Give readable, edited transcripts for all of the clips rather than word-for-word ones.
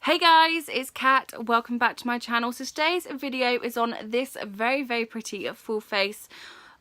Hey guys, it's Kat. Welcome back to my channel. So today's video is on this very pretty full face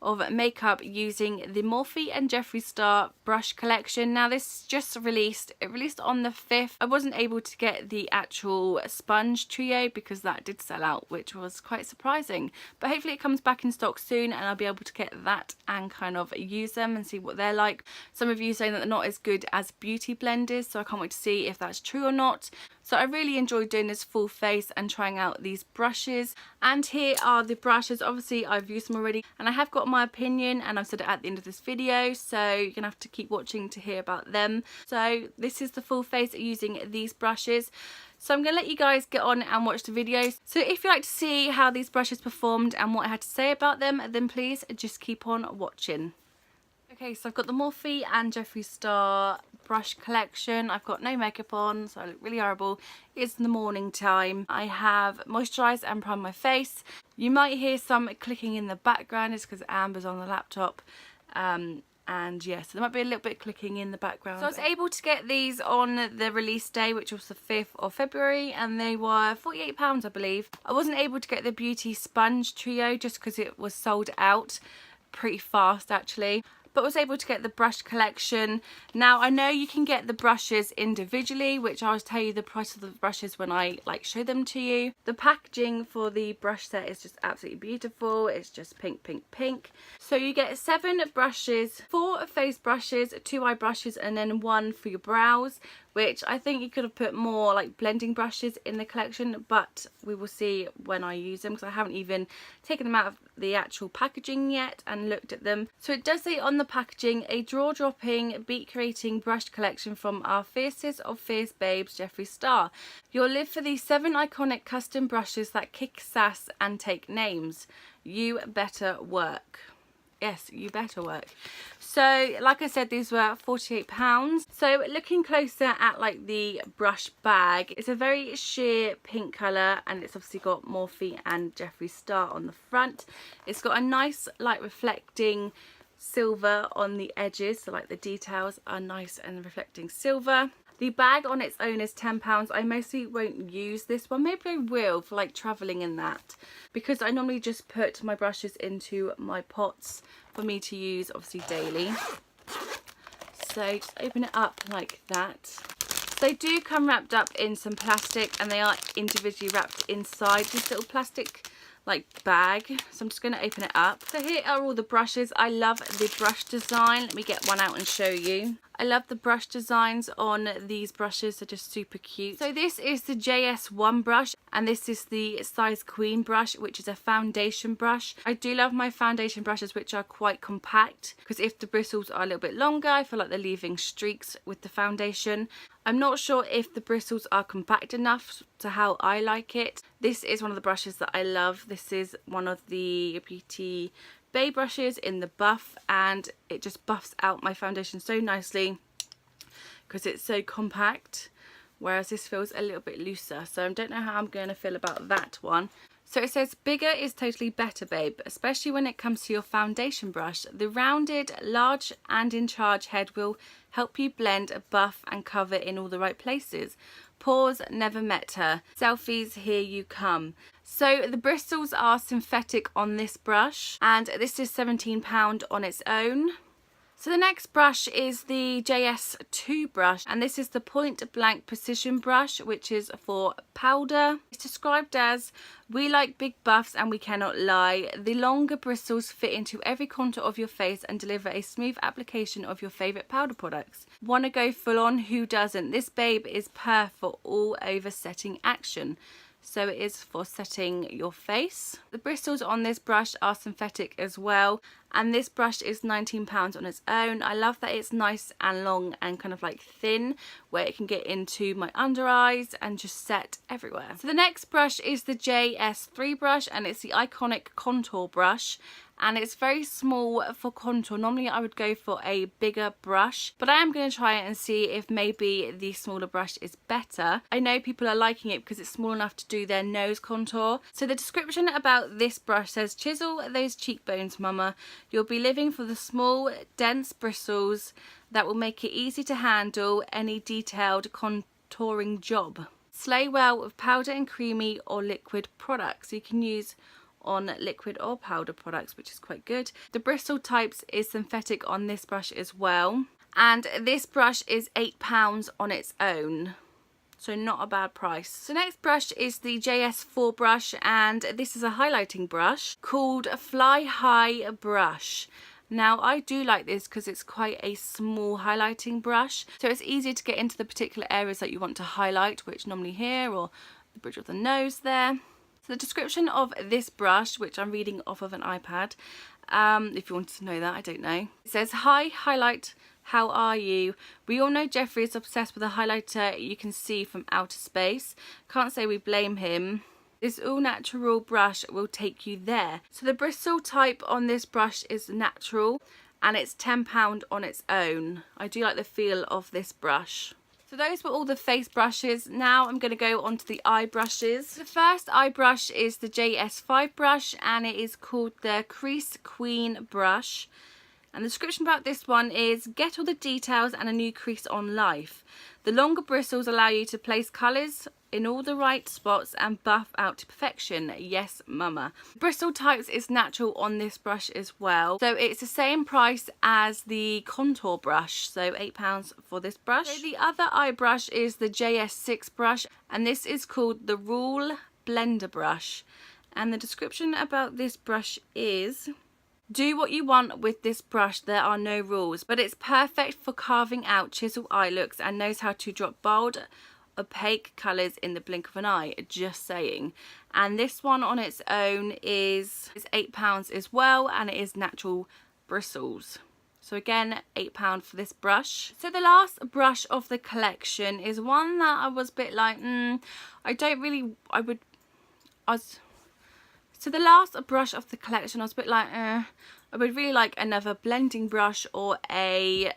of makeup using the Morphe and Jeffree Star brush collection. Now this just released. It released on the 5th. I wasn't able to get the actual sponge trio because that did sell out, which was quite surprising. But hopefully it comes back in stock soon and I'll be able to get that and kind of use them and see what they're like. Some of you saying that they're not as good as beauty blenders, so I can't wait to see if that's true or not. So I really enjoyed doing this full face and trying out these brushes. And here are the brushes. Obviously I've used them already and I have got my opinion and I've said it at the end of this video, so you're gonna have to keep watching to hear about them. So this is the full face using these brushes. So I'm going to let you guys get on and watch the videos. So if you'd like to see how these brushes performed and what I had to say about them, then please just keep on watching. Okay, so I've got the Morphe and Jeffree Star brush collection. I've got no makeup on, so I look really horrible. It's in the morning time. I have moisturised and primed my face. You might hear some clicking in the background. It's because Amber's on the laptop. And yeah, so there might be a little bit clicking in the background. So I was able to get these on the release day, which was the 5th of February, and they were £48, I believe. I wasn't able to get the Beauty Sponge Trio just because it was sold out pretty fast actually. But was able to get the brush collection. Now I know you can get the brushes individually, which I'll tell you the price of the brushes when I show them to you. The packaging for the brush set is just absolutely beautiful. It's just pink. So you get 7 brushes, 4 face brushes, 2 eye brushes, and then 1 for your brows, which I think you could have put more blending brushes in the collection, but we will see when I use them because I haven't even taken them out of the actual packaging yet and looked at them. So it does say on the packaging, a draw-dropping, beat-creating brush collection from our fiercest of fierce babes, Jeffree Star. You'll live for these 7 iconic custom brushes that kick sass and take names. You better work. Yes, you better work. So like I said, these were £48. So looking closer at the brush bag, it's a very sheer pink colour and it's obviously got Morphe and Jeffree Star on the front. It's got a nice reflecting silver on the edges, so the details are nice and reflecting silver. The bag on its own is £10. I mostly won't use this one. Maybe I will for travelling in that, because I normally just put my brushes into my pots for me to use obviously daily. So just open it up like that. They do come wrapped up in some plastic and they are individually wrapped inside this little plastic bag. So I'm just going to open it up. So here are all the brushes. I love the brush design. Let me get one out and show you. I love the brush designs on these brushes. They're just super cute. So this is the JS1 brush and this is the Size Queen brush, which is a foundation brush. I do love my foundation brushes which are quite compact, because if the bristles are a little bit longer, I feel like they're leaving streaks with the foundation. I'm not sure if the bristles are compact enough to how I like it. This is one of the brushes that I love. This is one of the Beauty Bay brushes in the buff, and it just buffs out my foundation so nicely because it's so compact, whereas this feels a little bit looser. So I don't know how I'm going to feel about that one. So it says, bigger is totally better, babe, especially when it comes to your foundation brush. The rounded, large and in charge head will help you blend, buff and cover in all the right places. Pause, never met her. Selfies, here you come. So the bristles are synthetic on this brush and this is £17 on its own. So the next brush is the JS2 brush, and this is the Point Blank Precision brush, which is for powder. It's described as, we like big buffs and we cannot lie. The longer bristles fit into every contour of your face and deliver a smooth application of your favourite powder products. Wanna go full on? Who doesn't? This babe is perfect for all over setting action. So it is for setting your face. The bristles on this brush are synthetic as well, and this brush is £19 on its own. I love that it's nice and long and kind of thin, where it can get into my under eyes and just set everywhere. So the next brush is the JS3 brush, and it's the iconic contour brush, and it's very small for contour. Normally I would go for a bigger brush, but I am going to try it and see if maybe the smaller brush is better. I know people are liking it because it's small enough to do their nose contour. So the description about this brush says, chisel those cheekbones, mama. You'll be living for the small, dense bristles that will make it easy to handle any detailed contouring job. Slay well with powder and creamy or liquid products. So you can use on liquid or powder products, which is quite good. The bristle types is synthetic on this brush as well. And this brush is £8 on its own. So not a bad price. The next brush is the JS4 brush, and this is a highlighting brush called Fly High Brush. Now I do like this because it's quite a small highlighting brush, so it's easy to get into the particular areas that you want to highlight, which normally here or the bridge of the nose there. So the description of this brush, which I'm reading off of an iPad, if you wanted to know that, I don't know. It says, "Hi, highlight. How are you? We all know Jeffree is obsessed with a highlighter you can see from outer space. Can't say we blame him. This all natural brush will take you there." So the bristle type on this brush is natural, and it's £10 on its own. I do like the feel of this brush. So those were all the face brushes. Now I'm going to go on to the eye brushes. The first eye brush is the JS5 brush, and it is called the Crease Queen brush. And the description about this one is, "Get all the details and a new crease on life. The longer bristles allow you to place colours in all the right spots and buff out to perfection. Yes, mama." Bristle types is natural on this brush as well. So it's the same price as the contour brush. So £8 for this brush. So the other eye brush is the JS6 brush, and this is called the Rule Blender brush. And the description about this brush is, "Do what you want with this brush, there are no rules, but it's perfect for carving out chisel eye looks and knows how to drop bold, opaque colours in the blink of an eye." Just saying. And this one on its own is £8 as well, and it is natural bristles. So again, £8 for this brush. So the last brush of the collection is one that I was a bit like, So the last brush of the collection, I was a bit like, I would really like another blending brush or a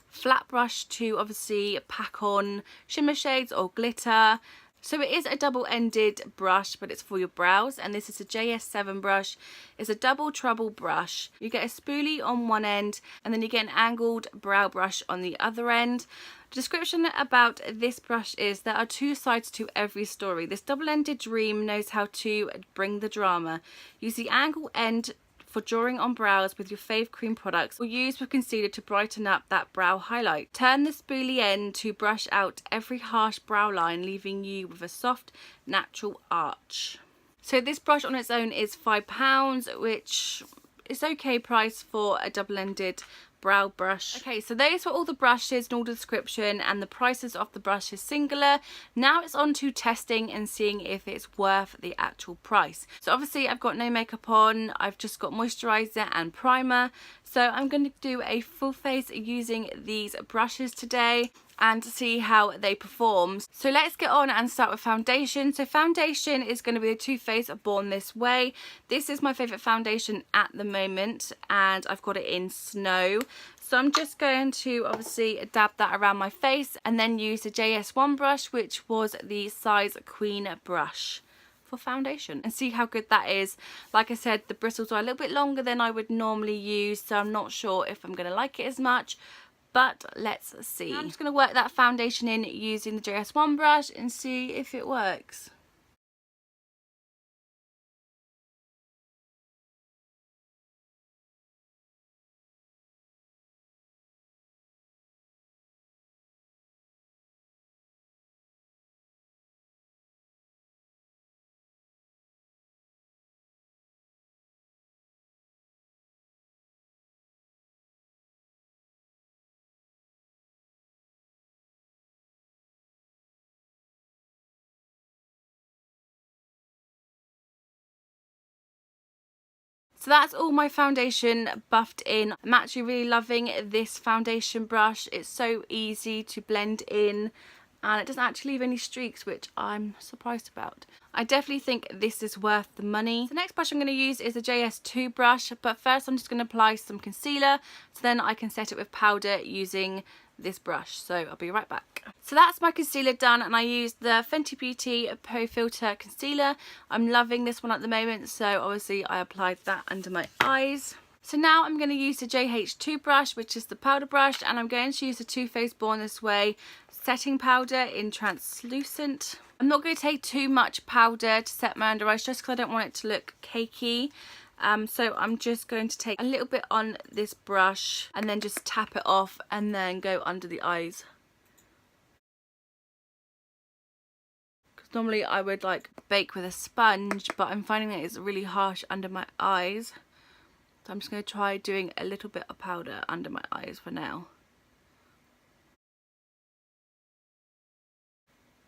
flat brush to obviously pack on shimmer shades or glitter. So it is a double-ended brush, but it's for your brows, and this is a JS7 brush. It's a double trouble brush. You get a spoolie on one end, and then you get an angled brow brush on the other end. The description about this brush is, "There are two sides to every story. This double-ended dream knows how to bring the drama. Use the angle end for drawing on brows with your fave cream products, or use with concealer to brighten up that brow highlight. Turn the spoolie end to brush out every harsh brow line, leaving you with a soft, natural arch." So this brush on its own is £5, which is okay price for a double-ended brow brush. Okay, so those were all the brushes and all the description and the prices of the brushes singular. Now it's on to testing and seeing if it's worth the actual price. So obviously I've got no makeup on, I've just got moisturizer and primer, so I'm going to do a full face using these brushes today and see how they perform. So let's get on and start with foundation. So foundation is going to be the Too Faced Born This Way. This is my favourite foundation at the moment, and I've got it in Snow. So I'm just going to obviously dab that around my face and then use the JS1 brush, which was the Size Queen brush for foundation, and see how good that is. Like I said, the bristles are a little bit longer than I would normally use, so I'm not sure if I'm going to like it as much, but let's see. I'm just going to work that foundation in using the JS1 brush and see if it works. So that's all my foundation buffed in. I'm actually really loving this foundation brush. It's so easy to blend in and it doesn't actually leave any streaks, which I'm surprised about. I definitely think this is worth the money. The next brush I'm going to use is the JS2 brush, but first I'm just going to apply some concealer so then I can set it with powder using this brush. So I'll be right back. So that's my concealer done, and I used the Fenty Beauty Pro Filter concealer. I'm loving this one at the moment, so obviously I applied that under my eyes. So now I'm going to use the JH2 brush, which is the powder brush, and I'm going to use the Too Faced Born This Way setting powder in translucent. I'm not going to take too much powder to set my under eyes just because I don't want it to look cakey. So I'm just going to take a little bit on this brush and then just tap it off and then go under the eyes. Because normally I would like bake with a sponge, but I'm finding that it's really harsh under my eyes. So I'm just going to try doing a little bit of powder under my eyes for now.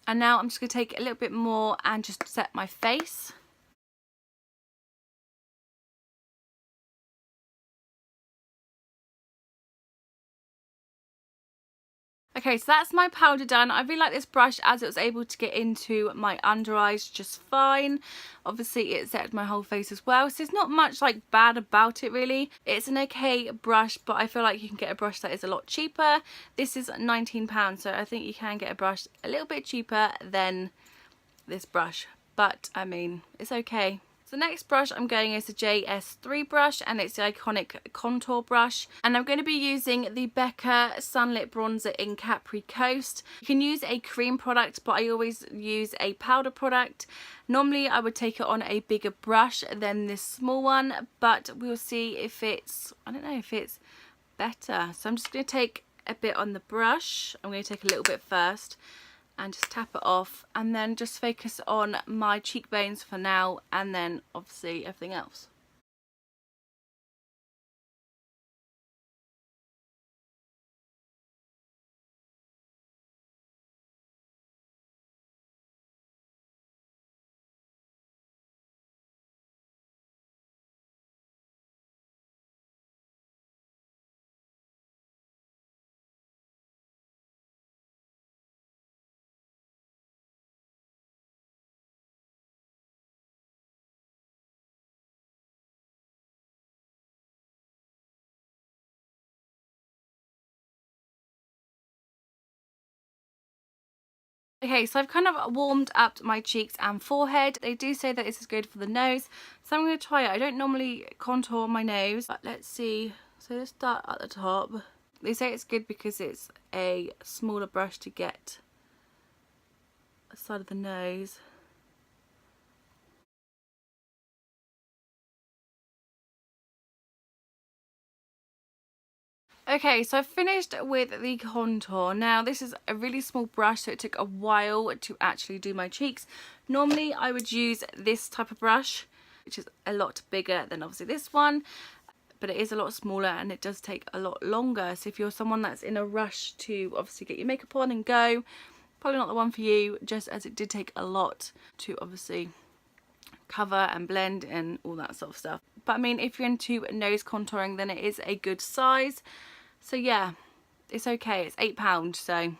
And now I'm just going to take a little bit more and just set my face. Okay, so that's my powder done. I really like this brush as it was able to get into my under eyes just fine. Obviously it set my whole face as well, so there's not much like bad about it really. It's an okay brush, but I feel like you can get a brush that is a lot cheaper. This is £19, so I think you can get a brush a little bit cheaper than this brush, but I mean, it's okay. The next brush I'm going is the JS3 brush, and it's the iconic contour brush, and I'm going to be using the Becca Sunlit Bronzer in Capri Coast. You can use a cream product, but I always use a powder product. Normally I would take it on a bigger brush than this small one, but we'll see if it's, I don't know if it's better. So I'm just going to take a bit on the brush. I'm going to take a little bit first and just tap it off, and then just focus on my cheekbones for now, and then obviously everything else. Okay, so I've kind of warmed up my cheeks and forehead. They do say that this is good for the nose, so I'm going to try it. I don't normally contour my nose, but let's see. So let's start at the top. They say it's good because it's a smaller brush to get the side of the nose. Okay, so I've finished with the contour. Now this is a really small brush, so it took a while to actually do my cheeks. Normally I would use this type of brush, which is a lot bigger than obviously this one, but it is a lot smaller and it does take a lot longer. So if you're someone that's in a rush to obviously get your makeup on and go, probably not the one for you, just as it did take a lot to obviously cover and blend and all that sort of stuff. But I mean, if you're into nose contouring, then it is a good size. So yeah, it's okay. It's £8, so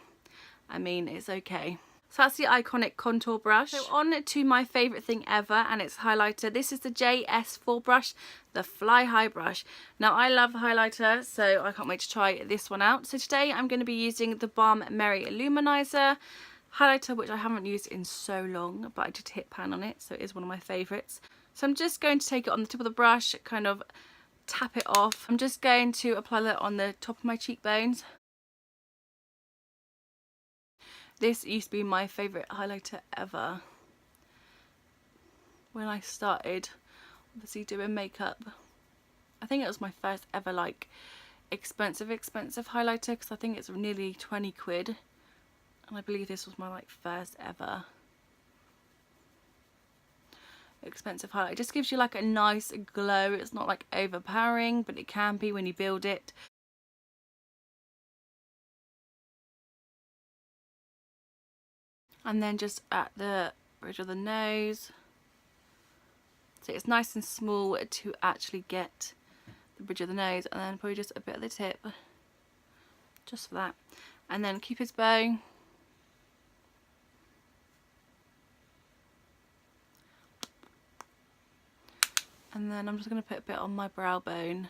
I mean, it's okay. So that's the iconic contour brush. So on to my favourite thing ever, and it's highlighter. This is the JS4 brush, the Fly High brush. Now I love the highlighter, so I can't wait to try this one out. So today I'm going to be using the Balm Merry Illuminizer highlighter, which I haven't used in so long, but I did hit pan on it, so it is one of my favourites. So I'm just going to take it on the tip of the brush, kind of tap it off. I'm just going to apply that on the top of my cheekbones. This used to be my favourite highlighter ever when I started obviously doing makeup. I think it was my first ever like expensive highlighter, because I think it's nearly 20 quid, and I believe this was my like first ever expensive highlight. It just gives you like a nice glow. It's not like overpowering, but it can be when you build it. And then just at the bridge of the nose, so it's nice and small to actually get the bridge of the nose, and then probably just a bit at the tip, just for that. And then Cupid's bow. And then I'm just going to put a bit on my brow bone.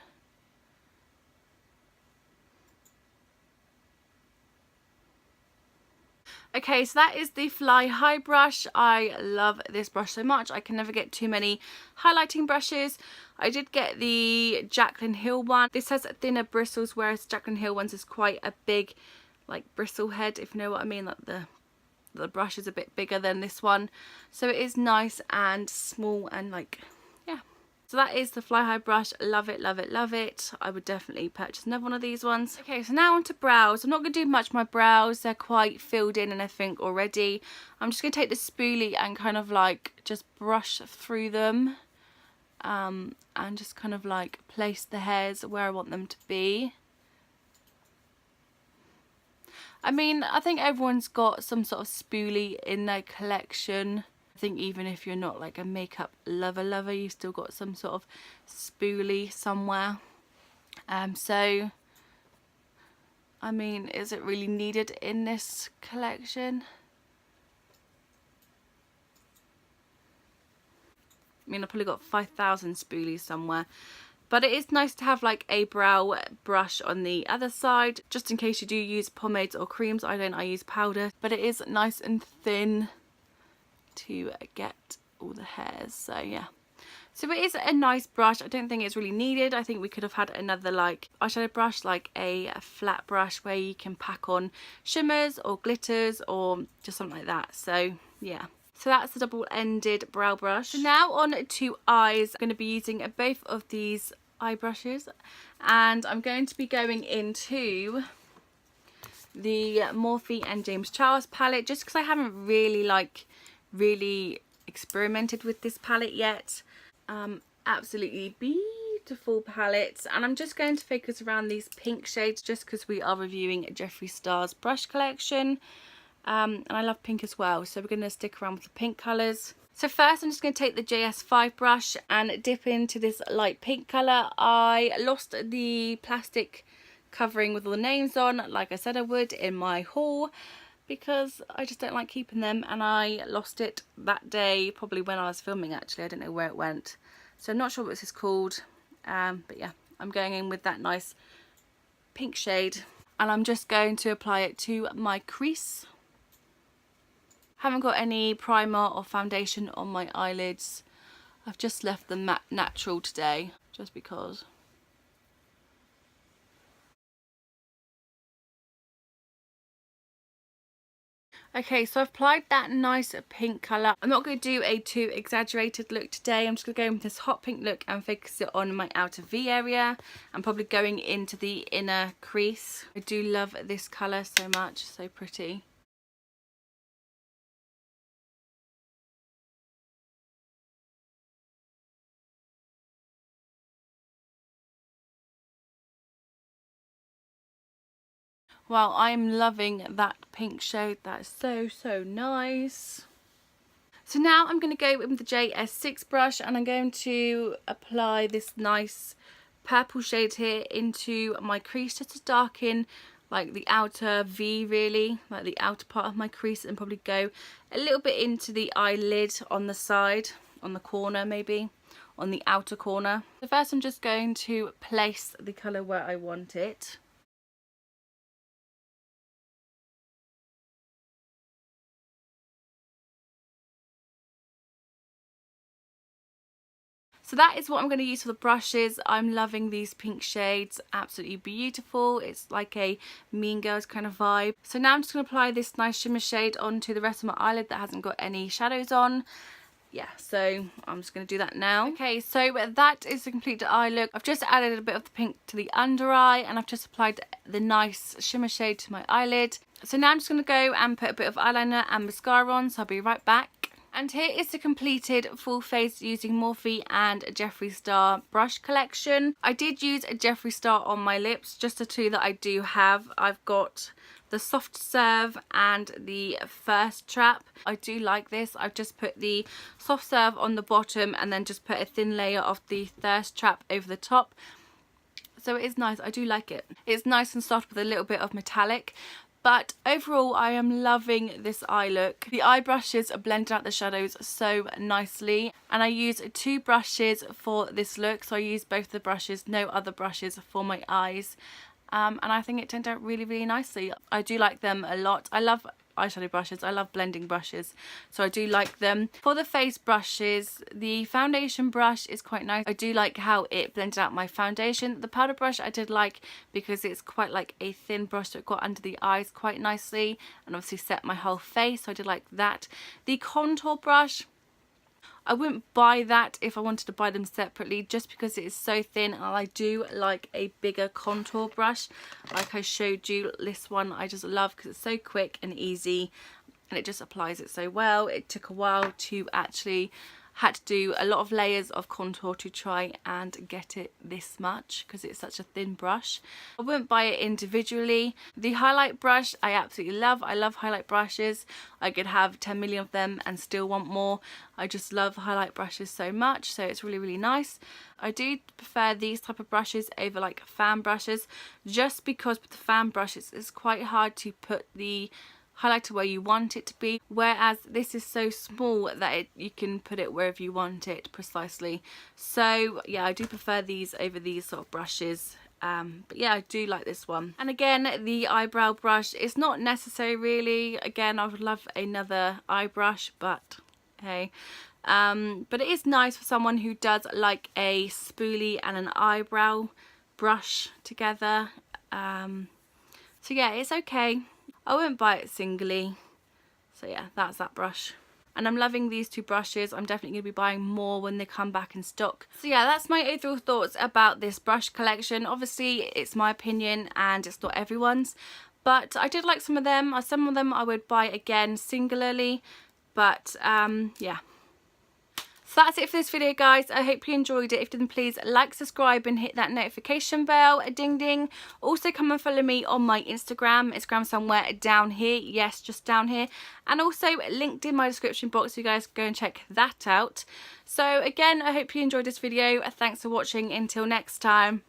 Okay, so that is the Fly High brush. I love this brush so much. I can never get too many highlighting brushes. I did get the Jaclyn Hill one. This has thinner bristles, whereas Jaclyn Hill ones is quite a big like bristle head, if you know what I mean. Like the brush is a bit bigger than this one, so it is nice and small and like, yeah. So that is the Fly High brush. Love it, love it, love it. I would definitely purchase another one of these ones. Okay, so now on to brows. I'm not going to do much of my brows. They're quite filled in and I think already. I'm just going to take the spoolie and kind of like just brush through them. And just kind of like place the hairs where I want them to be. I mean, I think everyone's got some sort of spoolie in their collection. I think even if you're not like a makeup lover, you've still got some sort of spoolie somewhere. So, I mean, is it really needed in this collection? I mean, I've probably got 5,000 spoolies somewhere. But it is nice to have like a brow brush on the other side, just in case you do use pomades or creams. I use powder, but it is nice and thin to get all the hairs. So yeah, so it is a nice brush. I don't think it's really needed. I think we could have had another like eyeshadow brush, like a flat brush where you can pack on shimmers or glitters or just something like that. So yeah. So that's the double-ended brow brush. So now on to eyes. I'm going to be using both of these eye brushes, and I'm going to be going into the Morphe and James Charles palette, just because I haven't really experimented with this palette yet. Absolutely beautiful palette, and I'm just going to focus around these pink shades just because we are reviewing Jeffree Star's brush collection. And I love pink as well, so we're going to stick around with the pink colours. So first I'm just going to take the JS5 brush and dip into this light pink colour. I lost the plastic covering with all the names on, like I said I would in my haul, because I just don't like keeping them, and I lost it that day, probably when I was filming actually. I don't know where it went, so I'm not sure what this is called, but yeah, I'm going in with that nice pink shade, and I'm just going to apply it to my crease. Haven't got any primer or foundation on my eyelids. I've just left them natural today, just because. Okay, so I've applied that nice pink colour. I'm not going to do a too exaggerated look today. I'm just going to go in with this hot pink look and focus it on my outer V area. I'm probably going into the inner crease. I do love this colour so much, so pretty. Wow, I'm loving that pink shade. That is so nice. So now I'm going to go in with the JS6 brush, and I'm going to apply this nice purple shade here into my crease, just to darken like the outer V, really, like the outer part of my crease, and probably go a little bit into the eyelid on the side, on the corner maybe, on the outer corner. So first I'm just going to place the colour where I want it. So that is what I'm going to use for the brushes. I'm loving these pink shades, absolutely beautiful. It's like a Mean Girls kind of vibe. So now I'm just going to apply this nice shimmer shade onto the rest of my eyelid that hasn't got any shadows on. Yeah, so I'm just going to do that now. Okay, so that is the completed eye look. I've just added a bit of the pink to the under eye, and I've just applied the nice shimmer shade to my eyelid. So now I'm just going to go and put a bit of eyeliner and mascara on, so I'll be right back. And here is the completed full face using Morphe and Jeffree Star brush collection. I did use a Jeffree Star on my lips, just the two that I do have. I've got the Soft Serve and the First Trap. I do like this. I've just put the Soft Serve on the bottom and then just put a thin layer of the Thirst Trap over the top. So it is nice. I do like it. It's nice and soft with a little bit of metallic. But overall, I am loving this eye look. The eye brushes are blending out the shadows so nicely. And I use two brushes for this look. So I use both the brushes, no other brushes for my eyes. And I think it turned out really nicely. I do like them a lot. I love eyeshadow brushes. I love blending brushes, so I do like them. For the face brushes, the foundation brush is quite nice. I do like how it blended out my foundation. The powder brush I did like because it's quite like a thin brush, so it got under the eyes quite nicely and obviously set my whole face, so I did like that. The contour brush, I wouldn't buy that if I wanted to buy them separately, just because it is so thin, and I do like a bigger contour brush like I showed you. This one I just love because it's so quick and easy and it just applies it so well. It took a while to actually had to do a lot of layers of contour to try and get it this much because it's such a thin brush. I wouldn't buy it individually. The highlight brush I absolutely love. I love highlight brushes. I could have 10 million of them and still want more. I just love highlight brushes so much, so it's really, really nice. I do prefer these type of brushes over like fan brushes, just because with the fan brushes it's quite hard to put the highlighter where you want it to be, whereas this is so small that you can put it wherever you want it precisely. So yeah, I do prefer these over these sort of brushes. But yeah, I do like this one. And again, the eyebrow brush is not necessary really. Again, I would love another eye brush, but hey. But it is nice for someone who does like a spoolie and an eyebrow brush together. So yeah, it's okay. I wouldn't buy it singly. So yeah, that's that brush. And I'm loving these two brushes. I'm definitely going to be buying more when they come back in stock. So yeah, that's my overall thoughts about this brush collection. Obviously, it's my opinion and it's not everyone's. But I did like some of them. Some of them I would buy again singularly. But yeah. So that's it for this video, guys. I hope you enjoyed it. If you didn't, please like, subscribe and hit that notification bell, ding ding. Also come and follow me on my Instagram. Instagram somewhere down here. Yes, just down here. And also linked in my description box, so you guys go and check that out. So again, I hope you enjoyed this video. Thanks for watching. Until next time.